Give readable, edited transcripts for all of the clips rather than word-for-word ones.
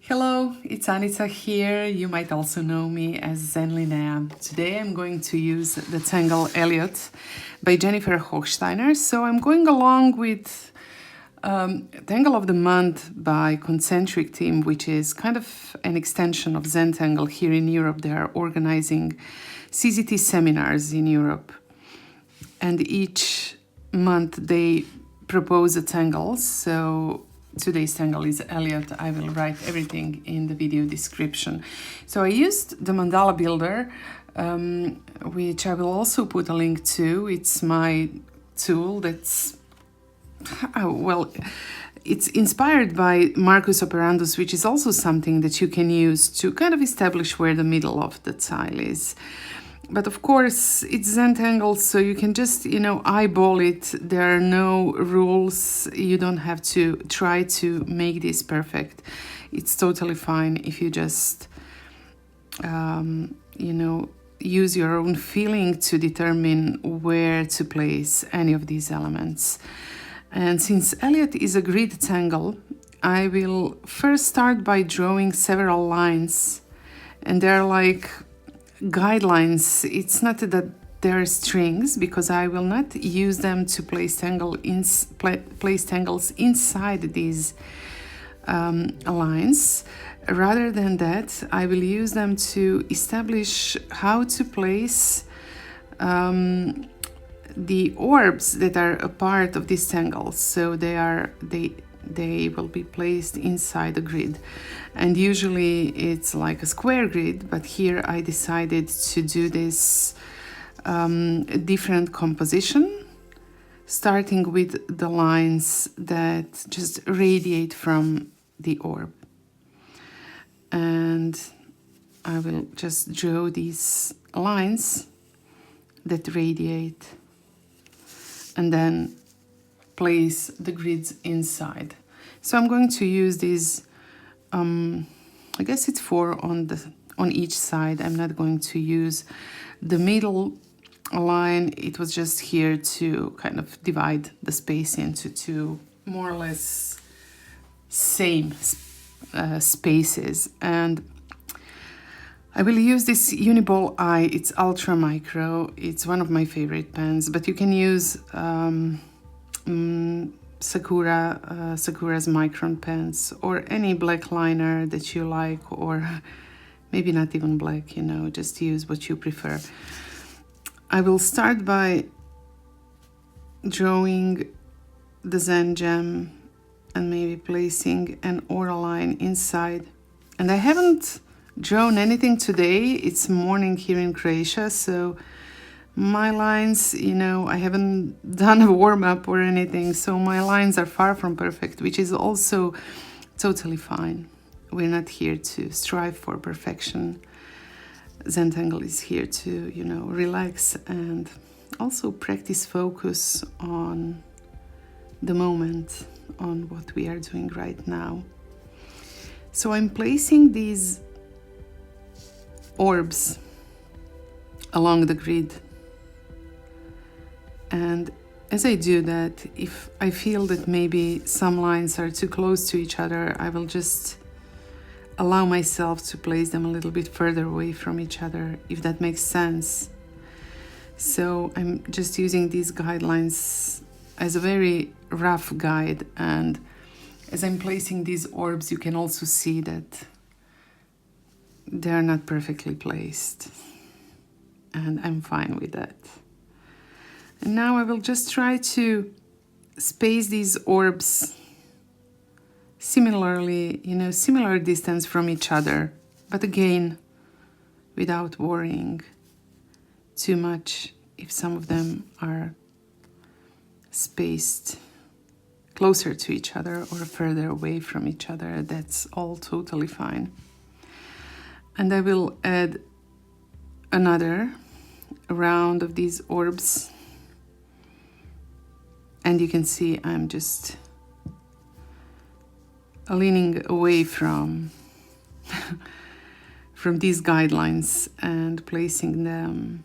Hello, it's Anita here. You might also know me as Zenlinea. Today I'm going to use the Tangle Elliott by Jennifer Hohensteiner. So I'm going along with Tangle of the Month by Concentric Team, which is kind of an extension of Zentangle here in Europe. They are organizing CZT seminars in Europe. And each month they propose a tangle. So today's tangle is Elliott. I will write everything in the video description. So I used the mandala builder, which I will also put a link to. It's my tool that's, it's inspired by Marcus Operandus, which is also something that you can use to kind of establish where the middle of the tile is. But of course, it's Zentangle, so you can just, eyeball it. There are no rules. You don't have to try to make this perfect. It's totally fine if you just, use your own feeling to determine where to place any of these elements. And since Elliott is a grid tangle, I will first start by drawing several lines. And they're like guidelines. It's not that they're strings, because I will not use them to place tangles inside these lines. Rather than that, I will use them to establish how to place the orbs that are a part of these tangles. So they will be placed inside the grid, and usually it's like a square grid, but here I decided to do this different composition, starting with the lines that just radiate from the orb. And I will just draw these lines that radiate and then place the grids inside. So I'm going to use these, I guess it's 4 on each side. I'm not going to use the middle line. It was just here to kind of divide the space into 2 more or less same spaces. And I will use this Uni-Ball Eye. It's Ultra Micro. It's one of my favorite pens, but you can use Sakura's Micron pens, or any black liner that you like, or maybe not even black, just use what you prefer. I will start by drawing the Zen gem and maybe placing an aura line inside. And I haven't drawn anything today. It's morning here in Croatia, so my lines, I haven't done a warm-up or anything, so my lines are far from perfect, which is also totally fine. We're not here to strive for perfection. Zentangle is here to, relax and also practice focus on the moment, on what we are doing right now. So I'm placing these orbs along the grid. And as I do that, if I feel that maybe some lines are too close to each other, I will just allow myself to place them a little bit further away from each other, if that makes sense. So I'm just using these guidelines as a very rough guide, and as I'm placing these orbs, you can also see that they're not perfectly placed, and I'm fine with that. And now I will just try to space these orbs similarly, similar distance from each other, but again, without worrying too much if some of them are spaced closer to each other or further away from each other. That's all totally fine. And I will add another round of these orbs. And you can see I'm just leaning away from these guidelines and placing them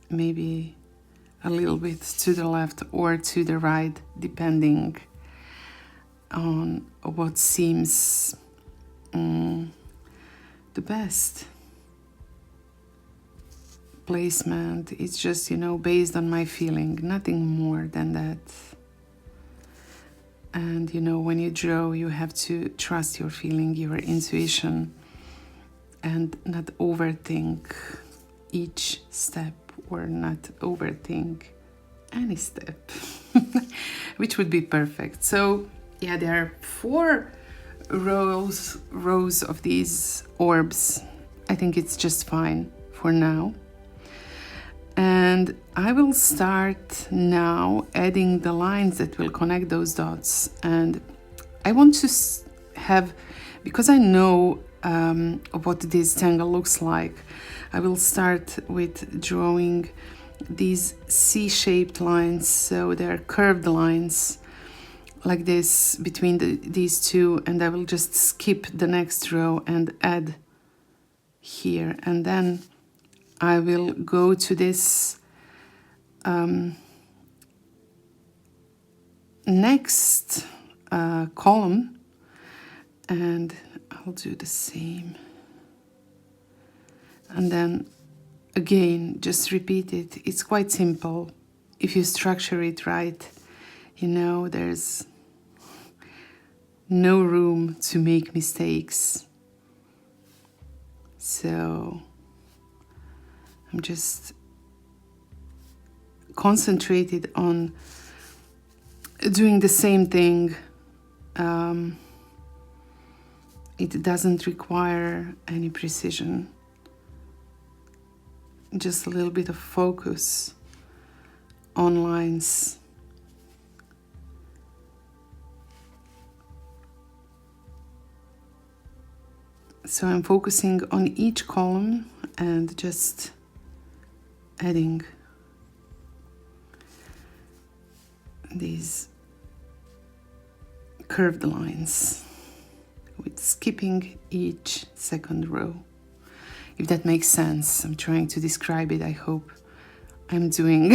maybe a little bit to the left or to the right, depending on what seems the best placement. It's just, you know, based on my feeling, nothing more than that. And, you know, when you draw, you have to trust your feeling, your intuition, and not overthink each step, or not overthink any step, which would be perfect. So yeah, there are 4 rows of these orbs. I think it's just fine for now. And I will start now adding the lines that will connect those dots. And I want to have, because I know what this tangle looks like, I will start with drawing these C-shaped lines. So they're curved lines like this between these two, and I will just skip the next row and add here. And then I will go to this next column, and I'll do the same. And then again, just repeat it. It's quite simple. If you structure it right, you know, there's no room to make mistakes. So I'm just concentrated on doing the same thing. It doesn't require any precision, just a little bit of focus on lines. So I'm focusing on each column and just adding these curved lines with skipping each second row. If that makes sense, I'm trying to describe it. I hope I'm doing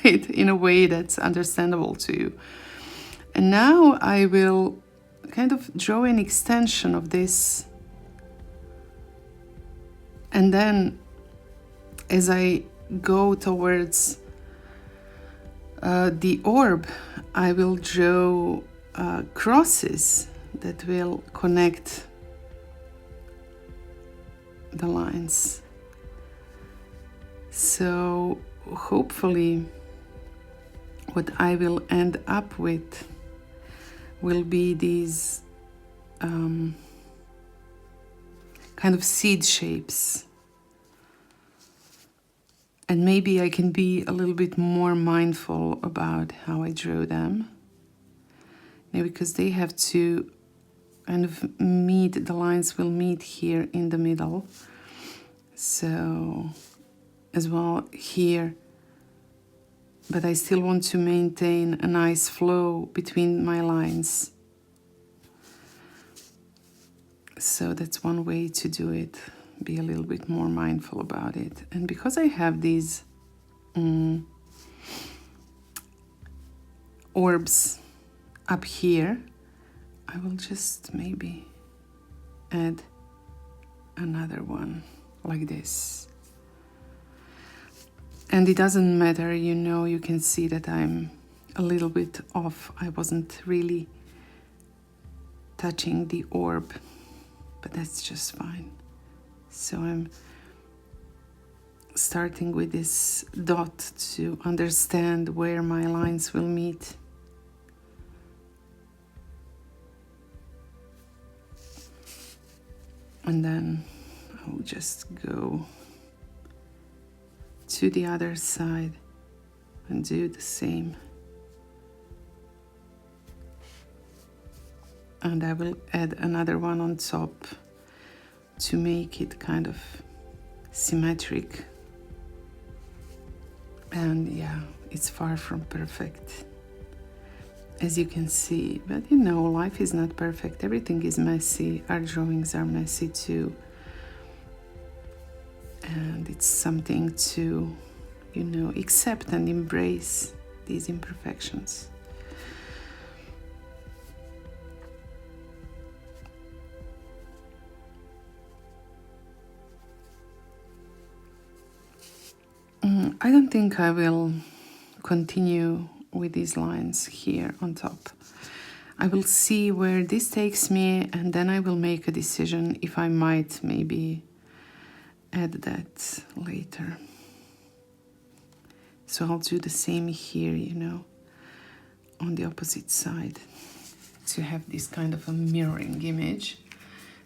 it in a way that's understandable to you. And now I will kind of draw an extension of this. And then as I go towards the orb, I will draw crosses that will connect the lines. So hopefully what I will end up with will be these kind of seed shapes. And maybe I can be a little bit more mindful about how I draw them. Because they have to kind of meet, the lines will meet here in the middle. So as well here. But I still want to maintain a nice flow between my lines. So that's one way to do it. Be a little bit more mindful about it. And because I have these orbs up here, I will just maybe add another one like this. And it doesn't matter, you know, you can see that I'm a little bit off. I wasn't really touching the orb, but that's just fine. So I'm starting with this dot to understand where my lines will meet. And then I'll just go to the other side and do the same. And I will add another one on top to make it kind of symmetric. And yeah, it's far from perfect, as you can see. But you know, life is not perfect. Everything is messy. Our drawings are messy too. And it's something to, you know, accept and embrace these imperfections. I don't think I will continue with these lines here on top. I will see where this takes me, and then I will make a decision if I might maybe add that later. So I'll do the same here, you know, on the opposite side, to have this kind of a mirroring image.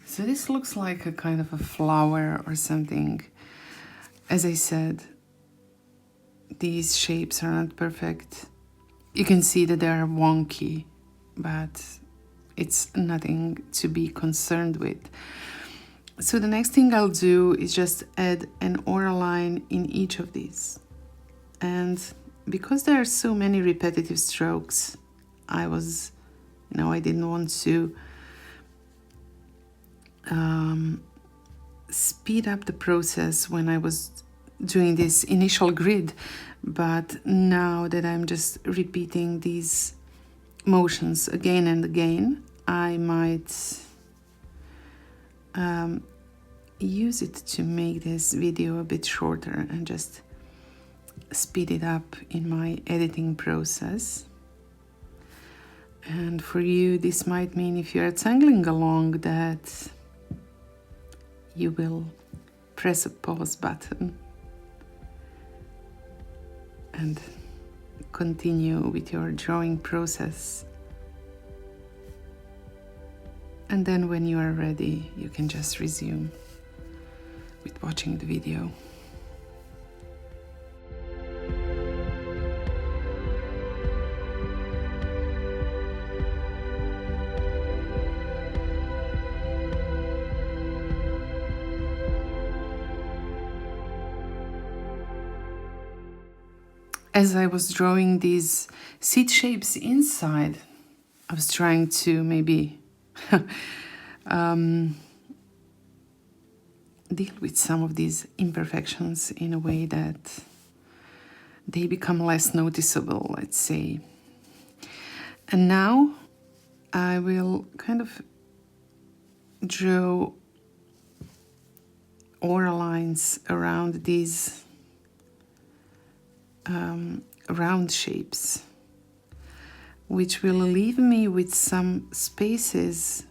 So this looks like a kind of a flower or something. As I said, these shapes are not perfect. You can see that they are wonky, but it's nothing to be concerned with. So the next thing I'll do is just add an aura line in each of these. And because there are so many repetitive strokes, I didn't want to speed up the process when I was doing this initial grid, but now that I'm just repeating these motions again and again, I might use it to make this video a bit shorter and just speed it up in my editing process. And for you, this might mean, if you are tangling along, that you will press a pause button and continue with your drawing process. And then when you are ready, you can just resume with watching the video. As I was drawing these seed shapes inside, I was trying to maybe deal with some of these imperfections in a way that they become less noticeable, let's say. And now I will kind of draw aura lines around these round shapes, which will leave me with some spaces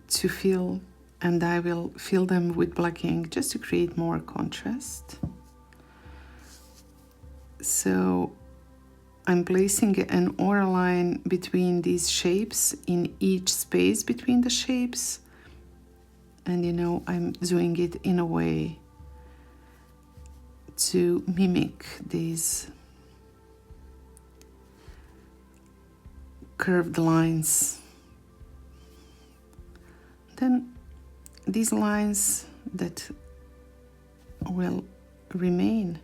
to fill, and I will fill them with black ink just to create more contrast. So I'm placing an aura line between these shapes in each space between the shapes, and I'm doing it in a way to mimic these curved lines. Then these lines that will remain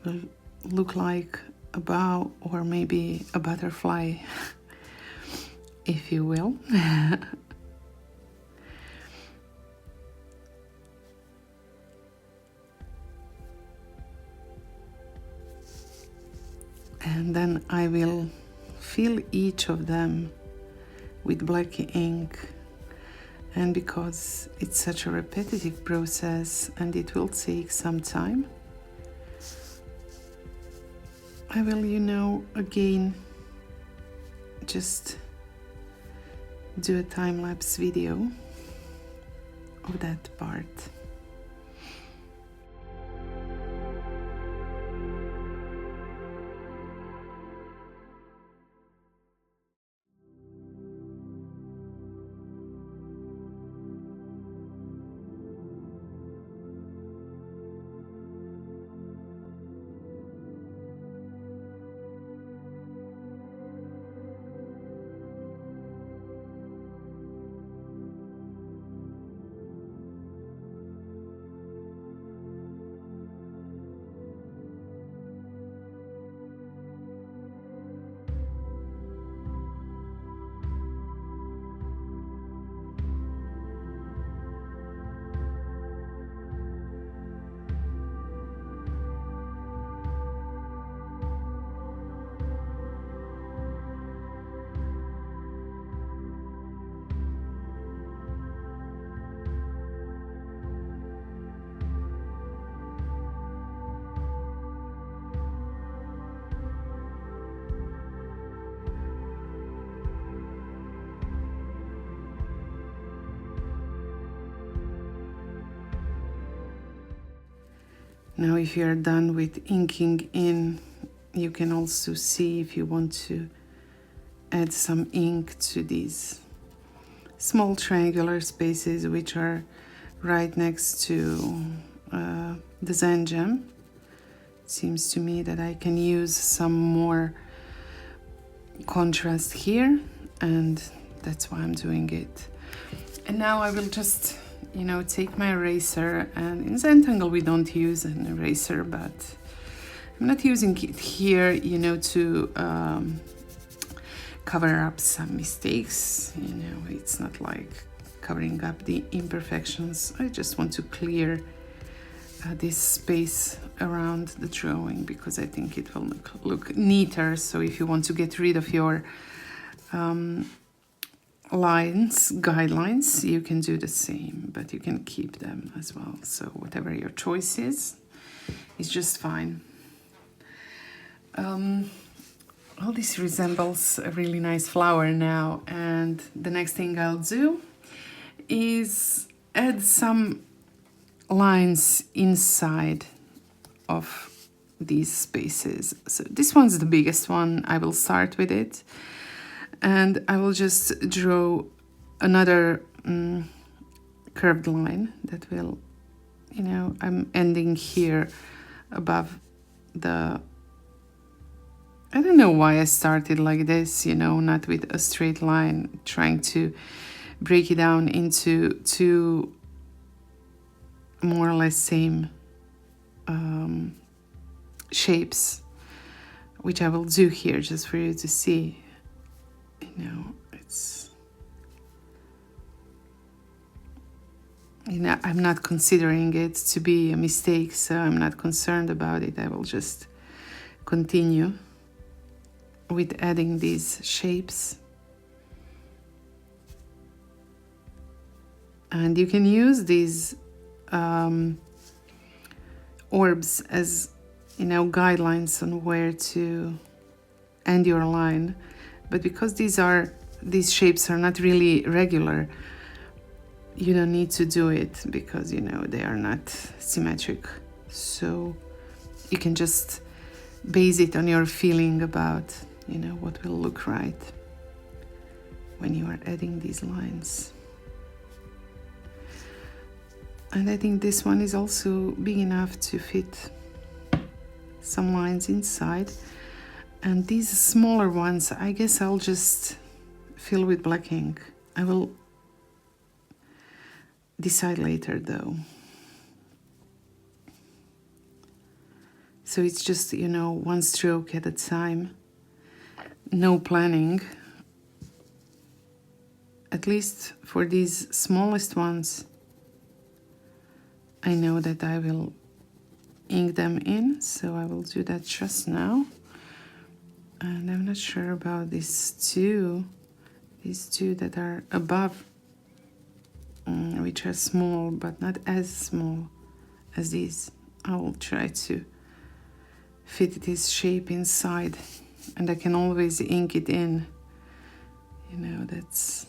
will look like a bow, or maybe a butterfly, if you will. And then I will fill each of them with black ink. And because it's such a repetitive process and it will take some time, I will, again, just do a time-lapse video of that part. Now if you're done with inking in, you can also see if you want to add some ink to these small triangular spaces which are right next to the Zen gem. It seems to me that I can use some more contrast here, and that's why I'm doing it. And now I will just, you know, take my eraser, and in Zentangle we don't use an eraser, but I'm not using it here, you know, to cover up some mistakes. You know, it's not like covering up the imperfections. I just want to clear this space around the drawing because I think it will look neater. So if you want to get rid of your guidelines, you can do the same, but you can keep them as well. So whatever your choice is just fine. All this resembles a really nice flower now, and the next thing I'll do is add some lines inside of these spaces. So this one's the biggest one. I will start with it, and I will just draw another curved line that will, you know, I'm ending here above the, I don't know why I started like this, you know, not with a straight line, trying to break it down into two more or less same shapes, which I will do here just for you to see. You know, it's, you know, I'm not considering it to be a mistake, so I'm not concerned about it. I will just continue with adding these shapes. And you can use these orbs as, you know, guidelines on where to end your line. But because these shapes are not really regular, you don't need to do it because, you know, they are not symmetric. So you can just base it on your feeling about, you know, what will look right when you are adding these lines. And I think this one is also big enough to fit some lines inside. And these smaller ones, I guess I'll just fill with black ink. I will decide later though. So it's just, you know, one stroke at a time. No planning. At least for these smallest ones, I know that I will ink them in, so I will do that just now. And I'm not sure about these two that are above, which are small, but not as small as these. I will try to fit this shape inside, and I can always ink it in. You know, that's...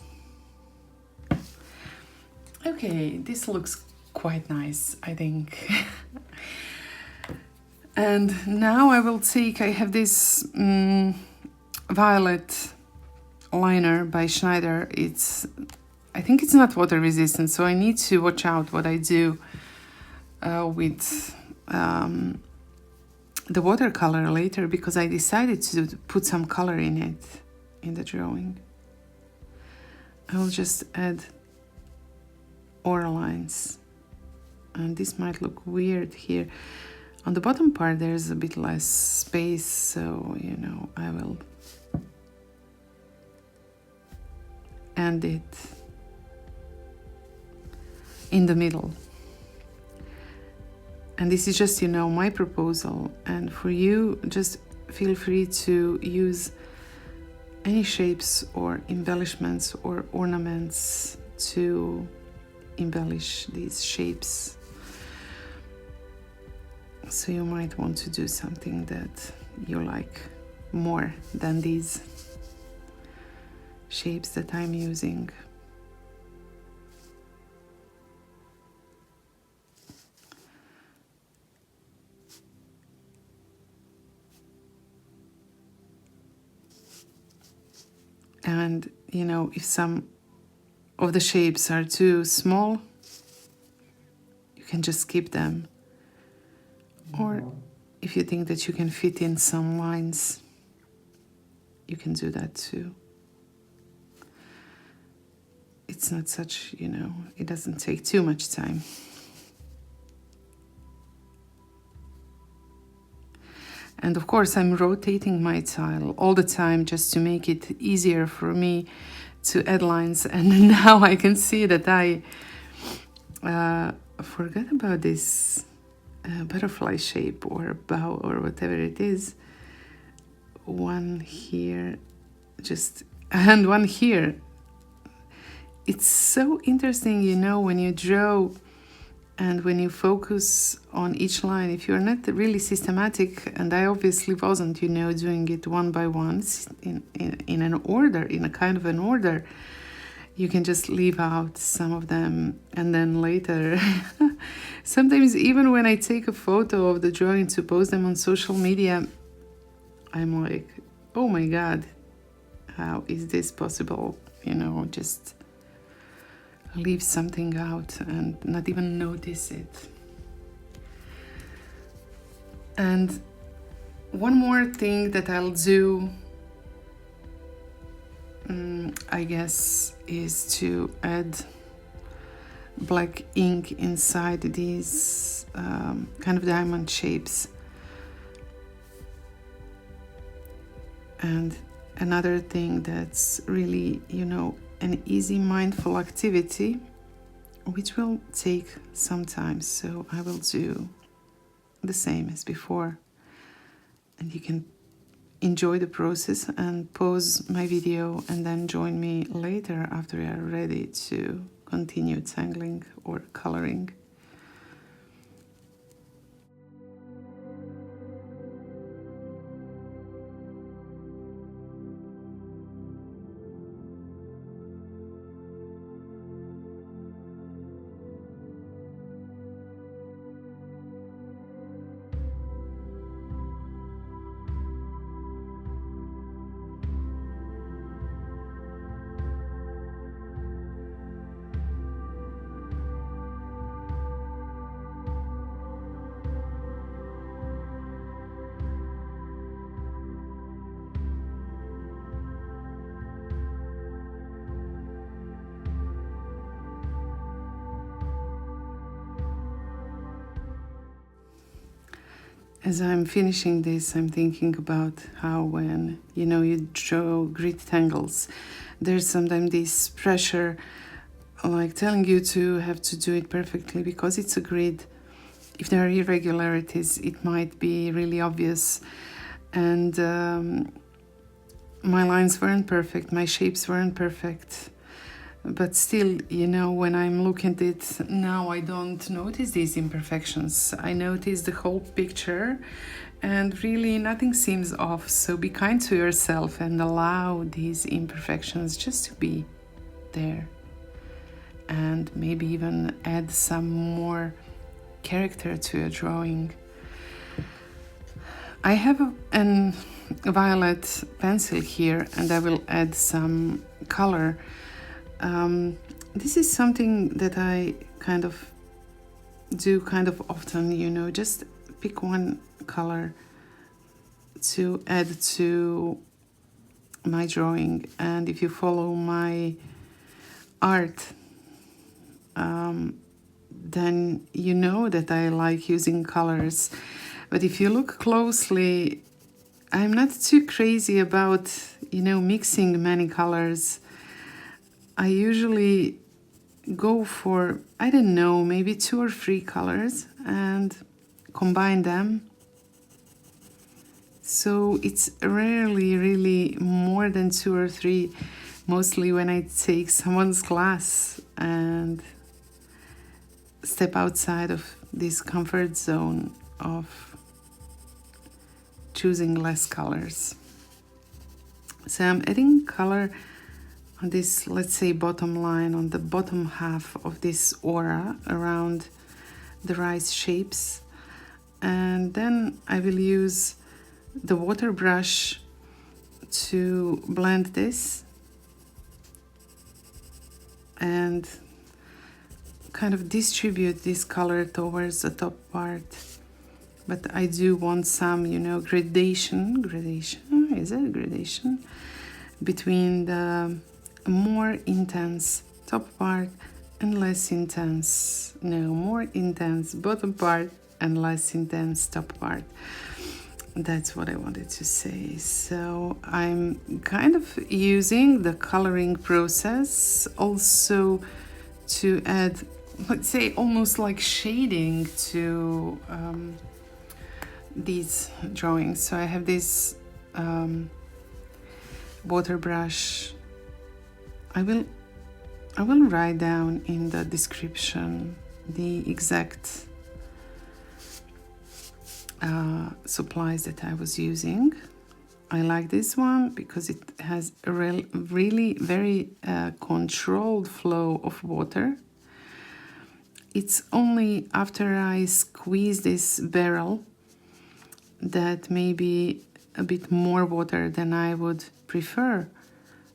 Okay, this looks quite nice, I think. And now I will take, I have this violet liner by Schneider. I think it's not water resistant, so I need to watch out what I do with the watercolor later, because I decided to put some color in it in the drawing. I will just add oral lines, and this might look weird here. On the bottom part there's a bit less space, so, you know, I will end it in the middle. And this is just, you know, my proposal, and for you, just feel free to use any shapes or embellishments or ornaments to embellish these shapes. So you might want to do something that you like more than these shapes that I'm using. And, you know, if some of the shapes are too small, you can just skip them. Or if you think that you can fit in some lines, you can do that too. It's not such, you know, it doesn't take too much time. And of course, I'm rotating my tile all the time just to make it easier for me to add lines. And now I can see that I forgot about this butterfly shape or bow or whatever it is. One here, just, and one here. It's so interesting, you know, when you draw and when you focus on each line, if you're not really systematic, and I obviously wasn't, you know, doing it one by one in an order, in a kind of an order, you can just leave out some of them. And then later, sometimes even when I take a photo of the drawing to post them on social media, I'm like, oh my God, how is this possible? You know, just leave something out and not even notice it. And one more thing that I'll do, I guess, is to add black ink inside these kind of diamond shapes. And another thing that's really, you know, an easy mindful activity, which will take some time, so I will do the same as before, and you can enjoy the process and pause my video and then join me later after you are ready to continue tangling or coloring. As I'm finishing this, I'm thinking about how when, you know, you draw grid tangles, there's sometimes this pressure, like telling you to have to do it perfectly because it's a grid. If there are irregularities, it might be really obvious. And my lines weren't perfect, my shapes weren't perfect. But still, you know, when I'm looking at it now, I don't notice these imperfections. I notice the whole picture and really nothing seems off. So be kind to yourself and allow these imperfections just to be there. And maybe even add some more character to your drawing. I have a violet pencil here and I will add some color. This is something that I kind of do kind of often, you know, just pick one color to add to my drawing. And if you follow my art, then you know that I like using colors. But if you look closely, I'm not too crazy about, you know, mixing many colors. I usually go for, I don't know, maybe 2 or 3 colors and combine them. So it's rarely really more than 2 or 3, mostly when I take someone's class and step outside of this comfort zone of choosing less colors. So I'm adding color on this, let's say, bottom line, on the bottom half of this aura around the rice shapes. And then I will use the water brush to blend this and kind of distribute this color towards the top part. But I do want some, you know, gradation, is it gradation? Between the more intense top part and less intense, no, more intense bottom part and less intense top part. That's what I wanted to say. So I'm kind of using the coloring process also to add, let's say, almost like shading to these drawings. So I have this water brush. I will write down in the description the exact supplies that I was using. I like this one because it has a really very controlled flow of water. It's only after I squeeze this barrel that maybe a bit more water than I would prefer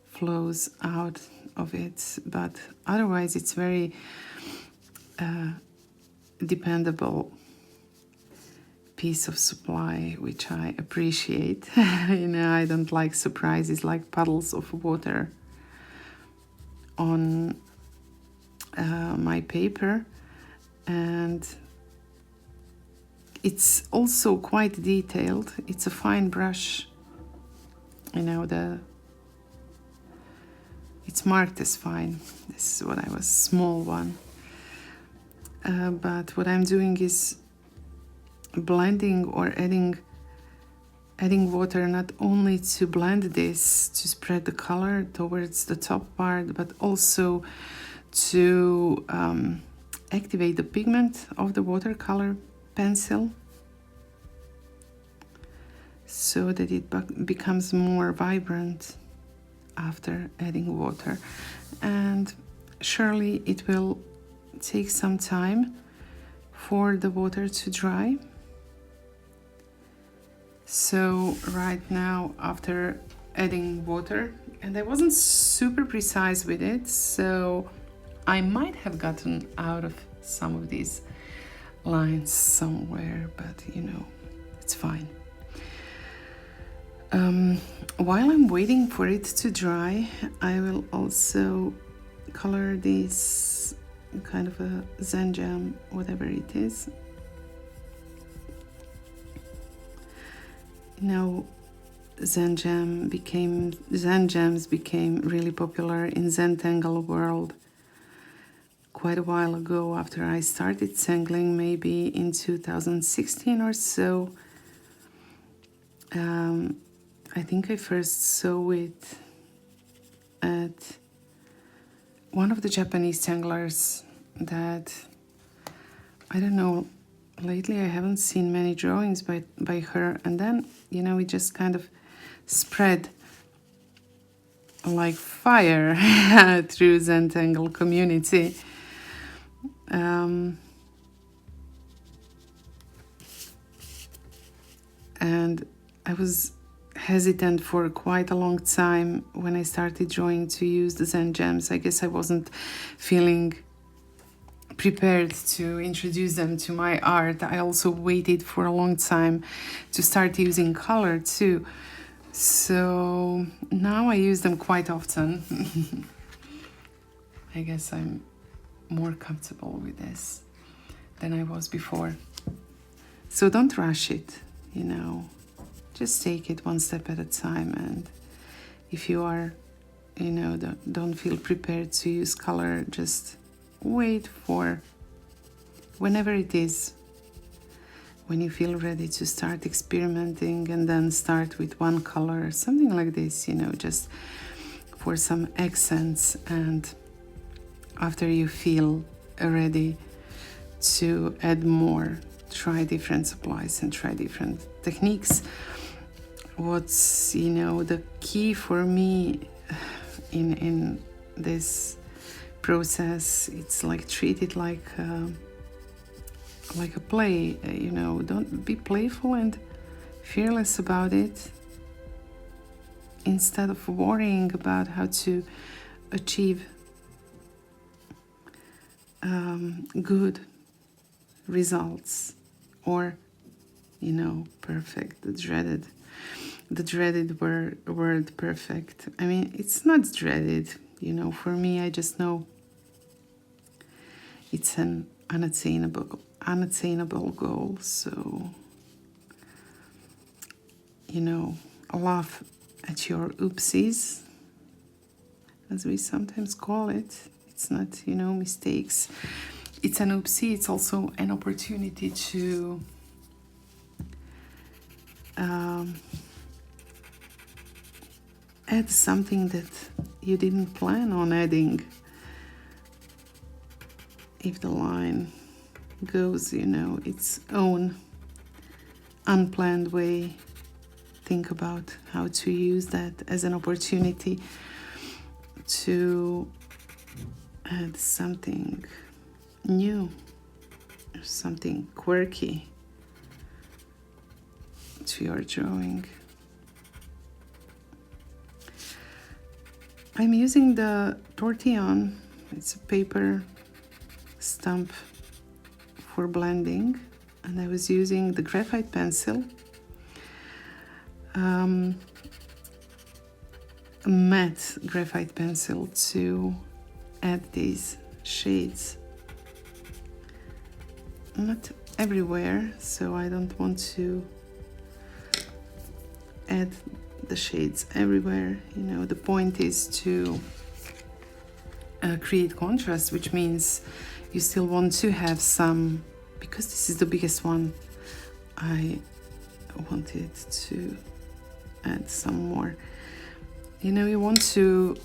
flows out of it, but otherwise it's very dependable piece of supply, which I appreciate. You know, I don't like surprises like puddles of water on my paper, and it's also quite detailed. It's a fine brush, you know, it's marked as fine. This is what I was, small one. But what I'm doing is blending or adding water, not only to blend this, to spread the color towards the top part, but also to activate the pigment of the watercolor pencil so that it becomes more vibrant after adding water. And surely it will take some time for the water to dry. So right now, after adding water, and I wasn't super precise with it, so I might have gotten out of some of these lines somewhere, but you know, it's fine. While I'm waiting for it to dry, I will also color this kind of a Zen gem, whatever it is. You know, Zen gems became really popular in Zentangle world quite a while ago, after I started tangling, maybe in 2016 or so. I think I first saw it at one of the Japanese tanglers that, I don't know, lately I haven't seen many drawings by her, and then, you know, it just kind of spread like fire through Zentangle community. And I was hesitant for quite a long time when I started drawing to use the Zen gems. I guess I wasn't feeling prepared to introduce them to my art. I also waited for a long time to start using color too. So now I use them quite often. I guess I'm more comfortable with this than I was before. So don't rush it, you know. Just take it one step at a time, and if you are, you know, don't feel prepared to use color, just wait for whenever it is, when you feel ready to start experimenting, and then start with one color, something like this, you know, just for some accents. And after you feel ready to add more, try different supplies and try different techniques. What's, you know, the key for me in this process, it's like treat it like a play, you know. Don't be playful and fearless about it, instead of worrying about how to achieve good results, or you know, perfect, the dreaded word perfect. I mean, it's not dreaded, you know. For me, I just know it's an unattainable goal. So, you know, laugh at your oopsies, as we sometimes call it. It's not, you know, mistakes. It's an oopsie. It's also an opportunity to add something that you didn't plan on adding. If the line goes, you know, its own unplanned way, think about how to use that as an opportunity to add something new, or something quirky to your drawing. I'm using the Tortillon. It's a paper stump for blending, and I was using the graphite pencil, a matte graphite pencil, to add these shades. Not everywhere, so I don't want to add the shades everywhere. You know, the point is to create contrast, which means you still want to have some, because this is the biggest one, I wanted to add some more. You know, you want to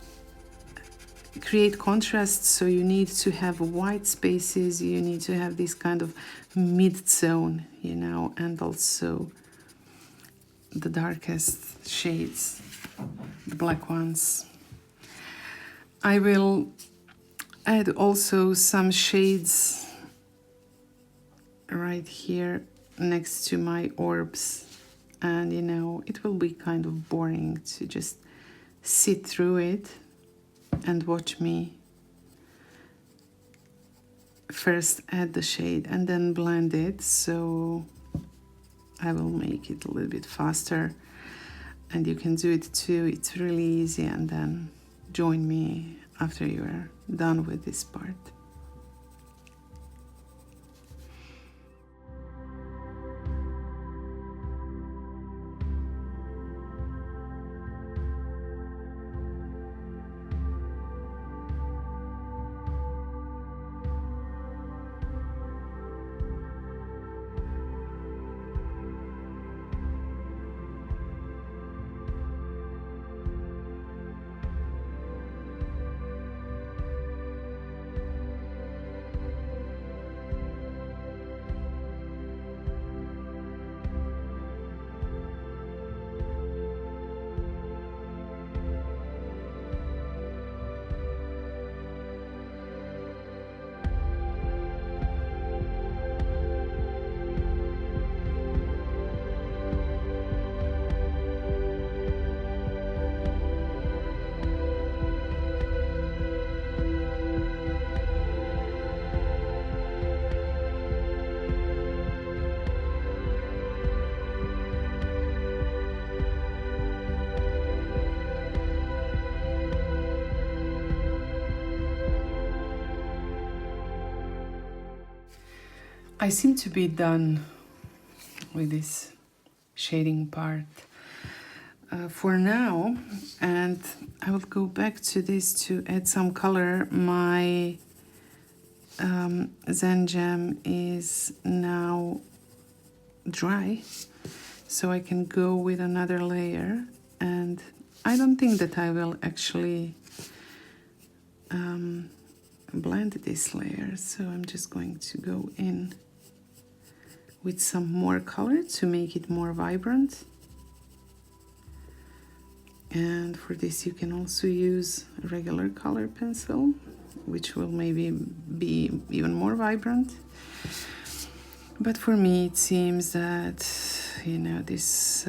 create contrast, so you need to have white spaces, you need to have this kind of mid-zone, you know, and also the darkest shades, the black ones. I will add also some shades right here next to my orbs, and you know, it will be kind of boring to just sit through it and watch me first add the shade and then blend it. So I will make it a little bit faster, and you can do it too. It's really easy, and then join me after you are done with this part. I seem to be done with this shading part for now, and I will go back to this to add some color. My Zen Gem is now dry, so I can go with another layer, and I don't think that I will actually blend this layer, so I'm just going to go in with some more color to make it more vibrant. And for this you can also use a regular color pencil, which will maybe be even more vibrant. But for me it seems that, you know, this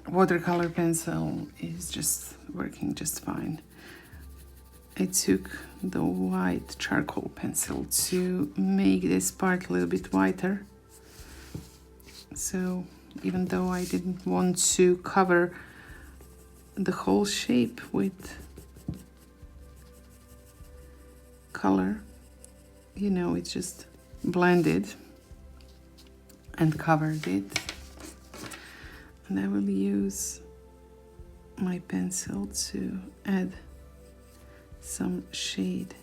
watercolor pencil is just working just fine. I took the white charcoal pencil to make this part a little bit whiter. So even though I didn't want to cover the whole shape with color, you know, it just blended and covered it. And I will use my pencil to add some shade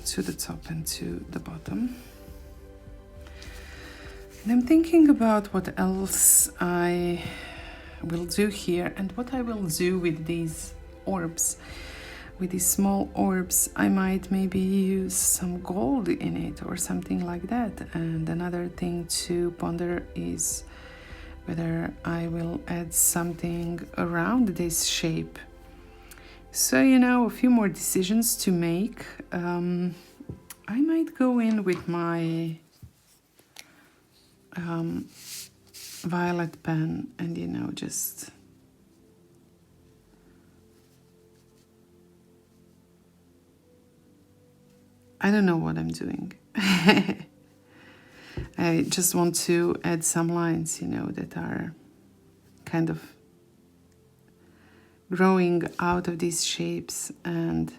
to the top and to the bottom. And I'm thinking about what else I will do here and what I will do with these orbs. With these small orbs, I might maybe use some gold in it or something like that. And another thing to ponder is whether I will add something around this shape. So, you know, a few more decisions to make. I might go in with my violet pen and, you know, just I don't know what I'm doing. I just want to add some lines, you know, that are kind of growing out of these shapes and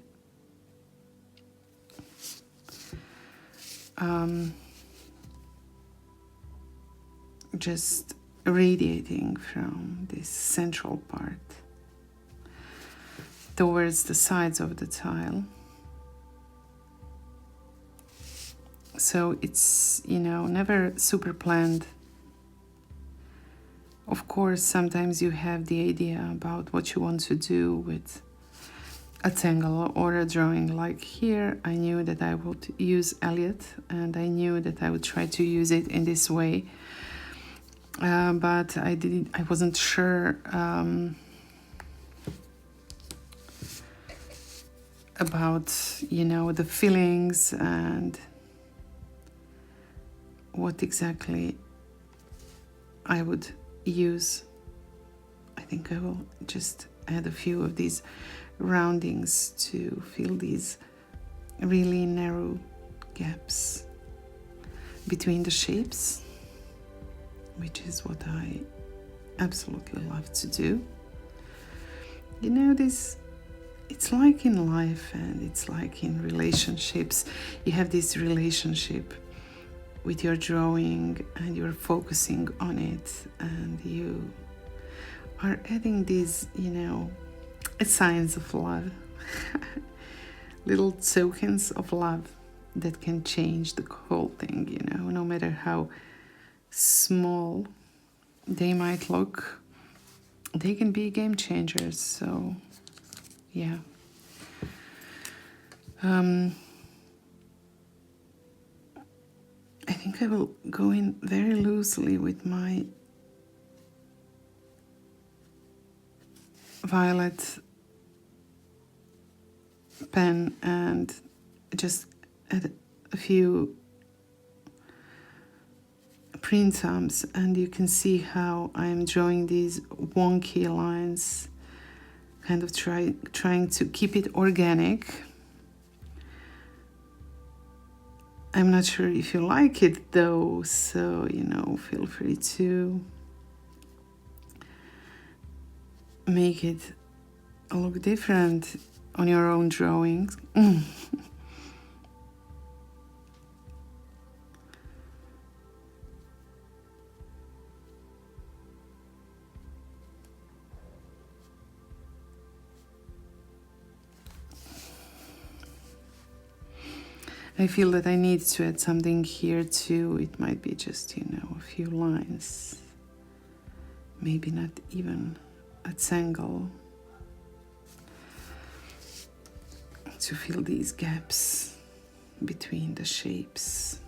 just radiating from this central part towards the sides of the tile. So it's, you know, never super planned. Of course, sometimes you have the idea about what you want to do with a tangle or a drawing. Like here, I knew that I would use Elliott and I knew that I would try to use it in this way. But I wasn't sure about, you know, the feelings and what exactly I would use. I think I will just add a few of these roundings to fill these really narrow gaps between the shapes, which is what I absolutely love to do. You know, it's like in life and it's like in relationships. You have this relationship with your drawing and you're focusing on it and you are adding these, you know, signs of love, little tokens of love that can change the whole thing, you know, no matter how small they might look, they can be game changers. So yeah. I think I will go in very loosely with my violet pen and just add a few print-sums, and you can see how I'm drawing these wonky lines, kind of trying to keep it organic. I'm not sure if you like it though, so, you know, feel free to make it look different on your own drawings. I feel that I need to add something here too. It might be just, you know, a few lines. Maybe not even a tangle. To fill these gaps between the shapes.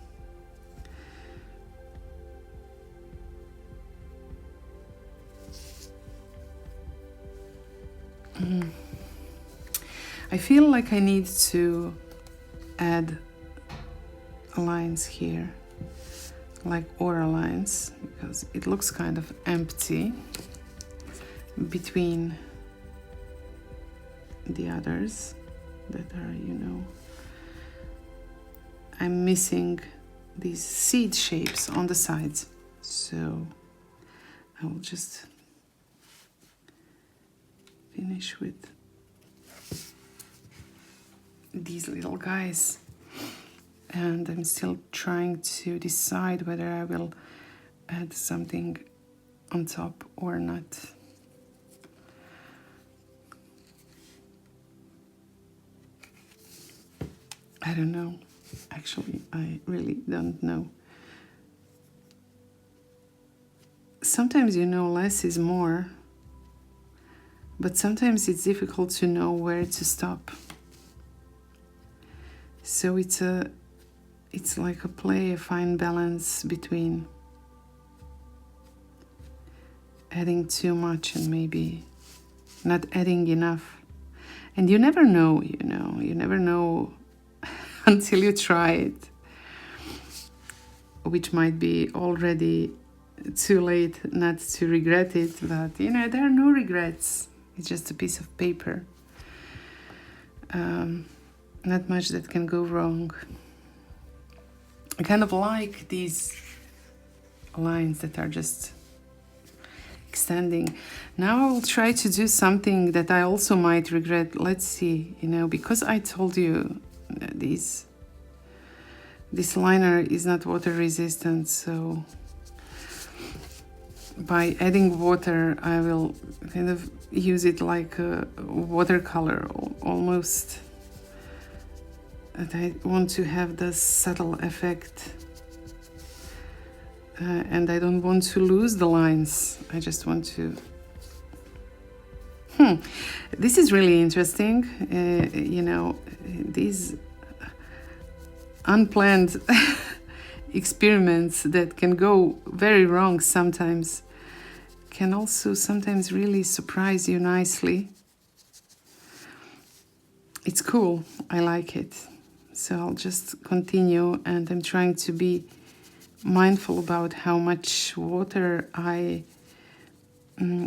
I feel like I need to add lines here, like aura lines, because it looks kind of empty. between the others that are, you know, I'm missing these seed shapes on the sides, so I will just finish with these little guys, and I'm still trying to decide whether I will add something on top or not. I don't know. Actually, I really don't know. Sometimes, you know, less is more, but sometimes it's difficult to know where to stop. So it's like a play, a fine balance between adding too much and maybe not adding enough. And you never know, you know, you never know until you try it, which might be already too late not to regret it, but you know, there are no regrets. It's just a piece of paper. Not much that can go wrong. I kind of like these lines that are just extending. Now I will try to do something that I also might regret. Let's see, you know, because I told you this liner is not water resistant, so by adding water I will kind of use it like a watercolor almost. And I want to have the subtle effect, and I don't want to lose the lines. I just want to this is really interesting. You know, these unplanned experiments that can go very wrong sometimes can also sometimes really surprise you nicely. It's cool. I like it. So I'll just continue, and I'm trying to be mindful about how much water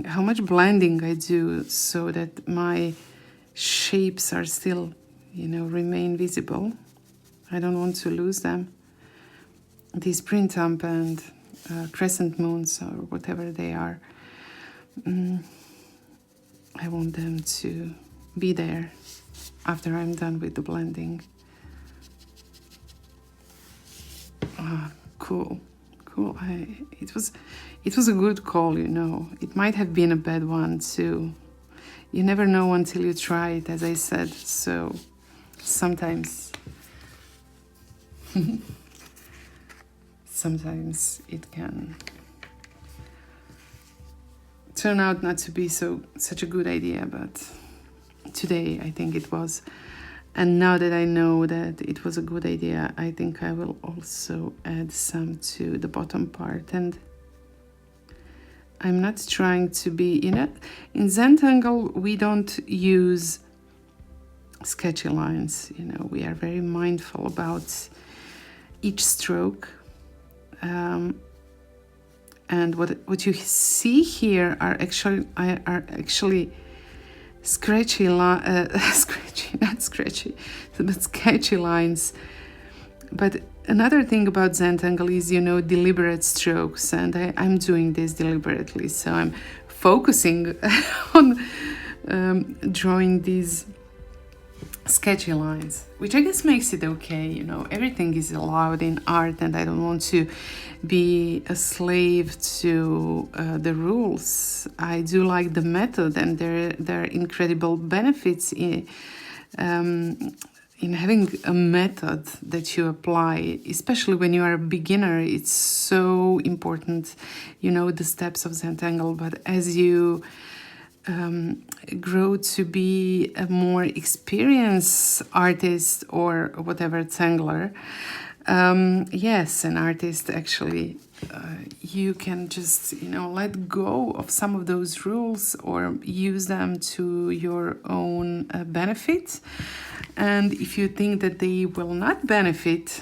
how much blending I do, so that my shapes are still, you know, remain visible. I don't want to lose them. These print up and crescent moons or whatever they are, I want them to be there after I'm done with the blending. Cool. It was a good call, you know. It might have been a bad one too. You never know until you try it, as I said. So sometimes it can turn out not to be such a good idea, but today I think it was. And now that I know that it was a good idea, I think I will also add some to the bottom part. And I'm not trying to be, you know, in Zentangle we don't use sketchy lines, you know, we are very mindful about each stroke. And what you see here are actually sketchy lines. But another thing about Zentangle is, you know, deliberate strokes, and I'm doing this deliberately. So I'm focusing on drawing these sketchy lines, which I guess makes it okay. You know, everything is allowed in art, and I don't want to be a slave to the rules. I do like the method, and there are incredible benefits in having a method that you apply, especially when you are a beginner. It's so important, you know, the steps of Zentangle. But as you grow to be a more experienced artist or whatever, tangler, yes, an artist actually, you can just, you know, let go of some of those rules or use them to your own benefit. And if you think that they will not benefit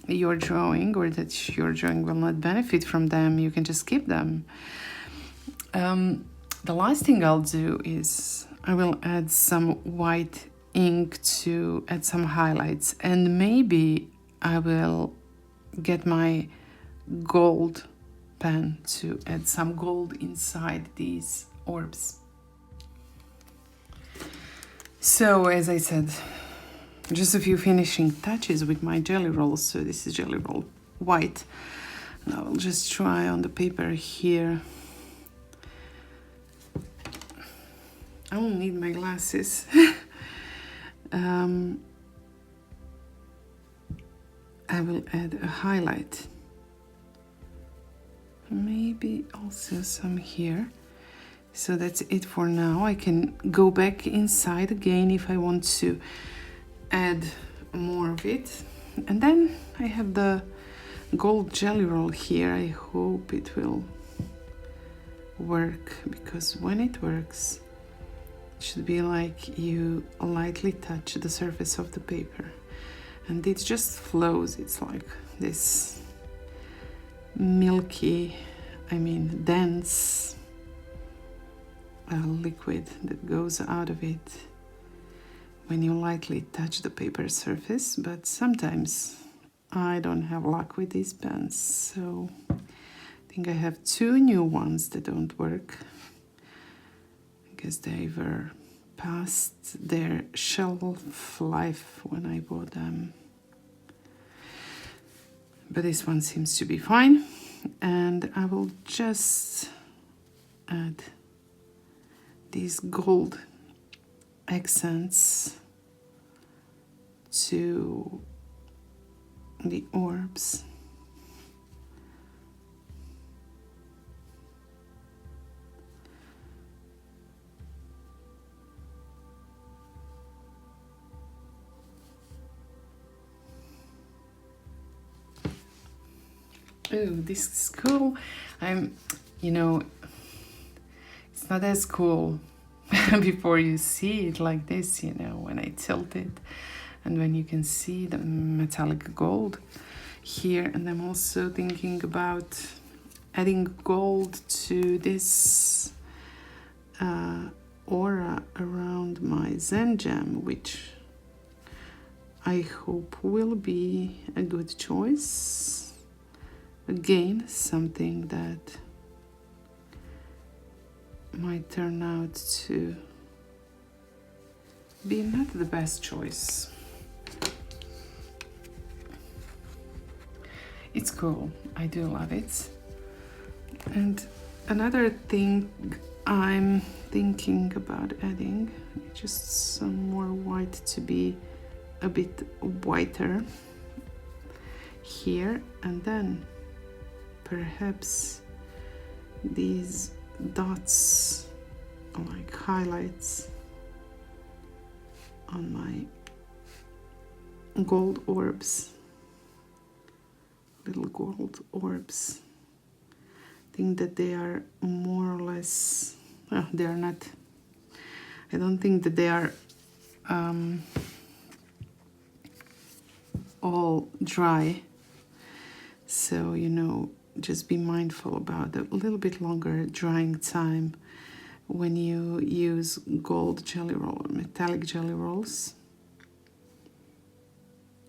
your drawing, or that your drawing will not benefit from them, you can just skip them. The last thing I'll do is I will add some white ink to add some highlights, and maybe I will get my gold pen to add some gold inside these orbs. So as I said, just a few finishing touches with my jelly rolls. So this is jelly roll white, and I will just try on the paper here. I will need my glasses. I will add a highlight, maybe also some here. So that's it for now. I can go back inside again if I want to add more of it. And then I have the gold jelly roll here. I hope it will work, because when it works, it should be like you lightly touch the surface of the paper and it just flows. It's like this milky, dense liquid that goes out of it when you lightly touch the paper surface. But sometimes I don't have luck with these pens, so I think I have 2 new ones that don't work. I guess they were past their shelf life when I bought them. But this one seems to be fine, and I will just add these gold accents to the orbs. Oh, this is cool. It's not as cool before you see it like this, when I tilt it and when you can see the metallic gold here. And I'm also thinking about adding gold to this aura around my Zen gem, which I hope will be a good choice. Again, something that might turn out to be not the best choice. It's cool. I do love it. And another thing I'm thinking about adding, just some more white to be a bit whiter here, and then perhaps these dots like highlights on my gold orbs, little gold orbs. I think that they are more or less, they are not, I don't think that they are all dry. So, just be mindful about a little bit longer drying time when you use gold jelly roll or metallic jelly rolls,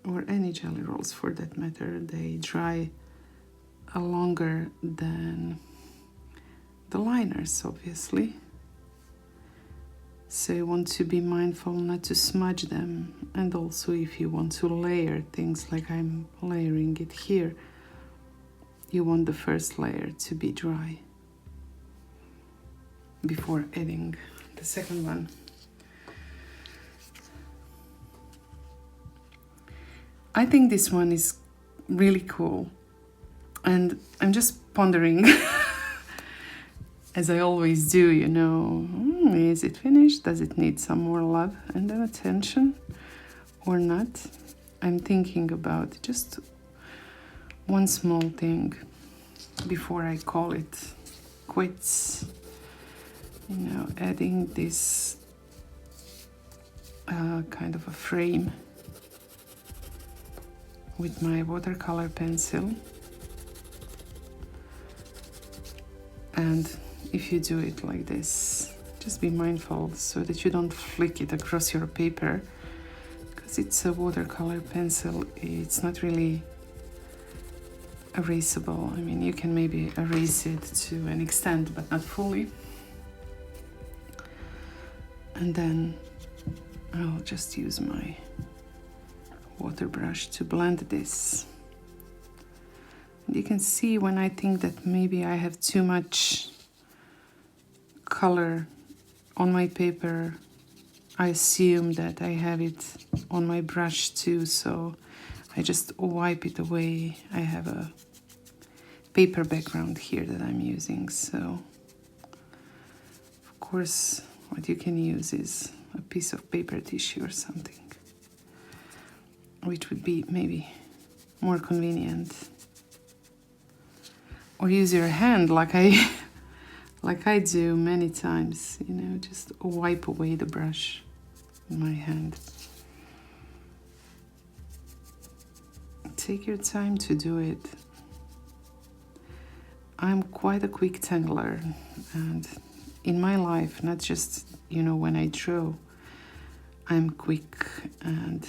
or any jelly rolls for that matter. They dry longer than the liners, obviously. So you want to be mindful not to smudge them, and also if you want to layer things like I'm layering it here, you want the first layer to be dry before adding the second one. I think this one is really cool, and I'm just pondering as I always do, is it finished? Does it need some more love and then attention or not? I'm thinking about just one small thing before I call it quits. Adding this kind of a frame with my watercolor pencil and if you do it like this. Just be mindful so that you don't flick it across your paper, because it's a watercolor pencil. It's not really erasable. I mean, you can maybe erase it to an extent, but not fully. And then I'll just use my water brush to blend this. And you can see when I think that maybe I have too much color on my paper, I assume that I have it on my brush too, so I just wipe it away. I have a paper background here that I'm using, so of course what you can use is a piece of paper tissue or something, which would be maybe more convenient. Or use your hand like I do many times, you know, just wipe away the brush in my hand. Take your time to do it. I'm quite a quick tangler, and in my life, not just, you know, when I draw, I'm quick and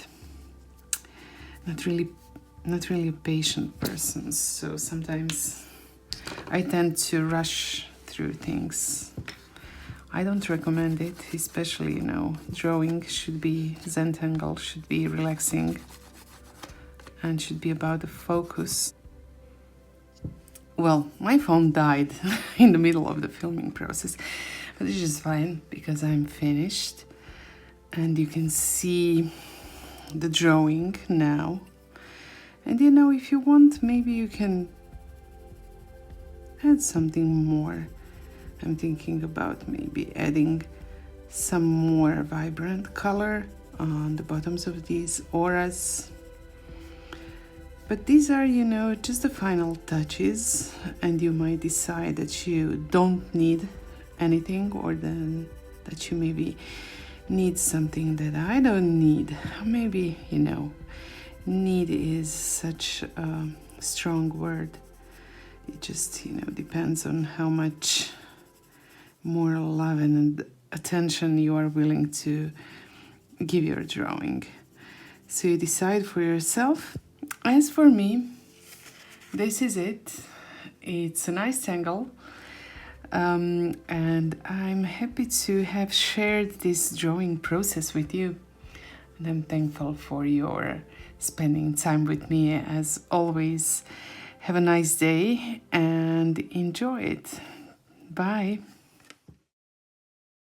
not really a patient person, so sometimes I tend to rush through things. I don't recommend it, especially, you know, drawing should be Zentangle, should be relaxing and should be about the focus. Well, my phone died in the middle of the filming process, but it's just fine because I'm finished and you can see the drawing now. And you know, if you want, maybe you can add something more. I'm thinking about maybe adding some more vibrant color on the bottoms of these auras. But these are, you know, just the final touches, and you might decide that you don't need anything, or then that you maybe need something that I don't need. Maybe, you know, need is such a strong word. It just, you know, depends on how much more love and attention you are willing to give your drawing. So you decide for yourself. As for me, this is it. It's a nice tangle, and I'm happy to have shared this drawing process with you, and I'm thankful for your spending time with me as always. Have a nice day and enjoy it. Bye.